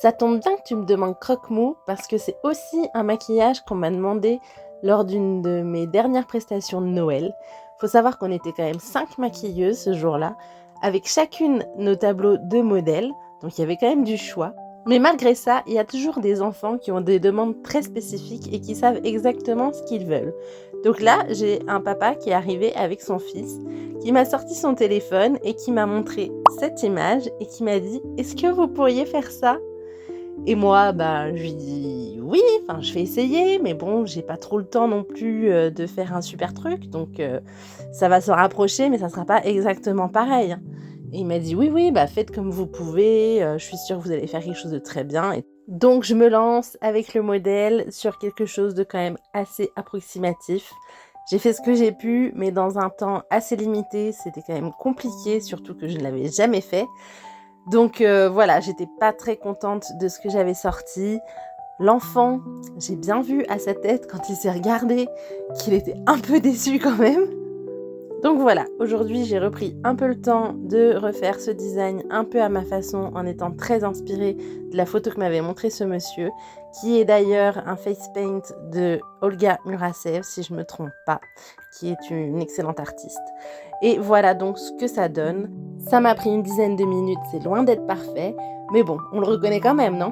Ça tombe bien que tu me demandes croque-mou parce que c'est aussi un maquillage qu'on m'a demandé lors d'une de mes dernières prestations de Noël. Faut savoir qu'on était quand même 5 maquilleuses ce jour-là, avec chacune nos tableaux de modèles, donc il y avait quand même du choix. Mais malgré ça, il y a toujours des enfants qui ont des demandes très spécifiques et qui savent exactement ce qu'ils veulent. Donc là, j'ai un papa qui est arrivé avec son fils, qui m'a sorti son téléphone et qui m'a montré cette image et qui m'a dit « Est-ce que vous pourriez faire ça ?» Et moi, bah, je lui dis oui, enfin, je vais essayer, mais bon, j'ai pas trop le temps non plus de faire un super truc, donc ça va se rapprocher, mais ça sera pas exactement pareil. Et il m'a dit oui, oui, bah faites comme vous pouvez, je suis sûre que vous allez faire quelque chose de très bien. Et donc je me lance avec le modèle sur quelque chose de quand même assez approximatif. J'ai fait ce que j'ai pu, mais dans un temps assez limité, c'était quand même compliqué, surtout que je ne l'avais jamais fait. Donc voilà, j'étais pas très contente de ce que j'avais sorti. L'enfant, j'ai bien vu à sa tête quand il s'est regardé qu'il était un peu déçu quand même. Donc voilà, aujourd'hui j'ai repris un peu le temps de refaire ce design un peu à ma façon en étant très inspirée de la photo que m'avait montré ce monsieur, qui est d'ailleurs un face paint de Olga Murasev, si je ne me trompe pas, qui est une excellente artiste. Et voilà donc ce que ça donne. Ça m'a pris une dizaine de minutes, c'est loin d'être parfait, mais bon, on le reconnaît quand même, non ?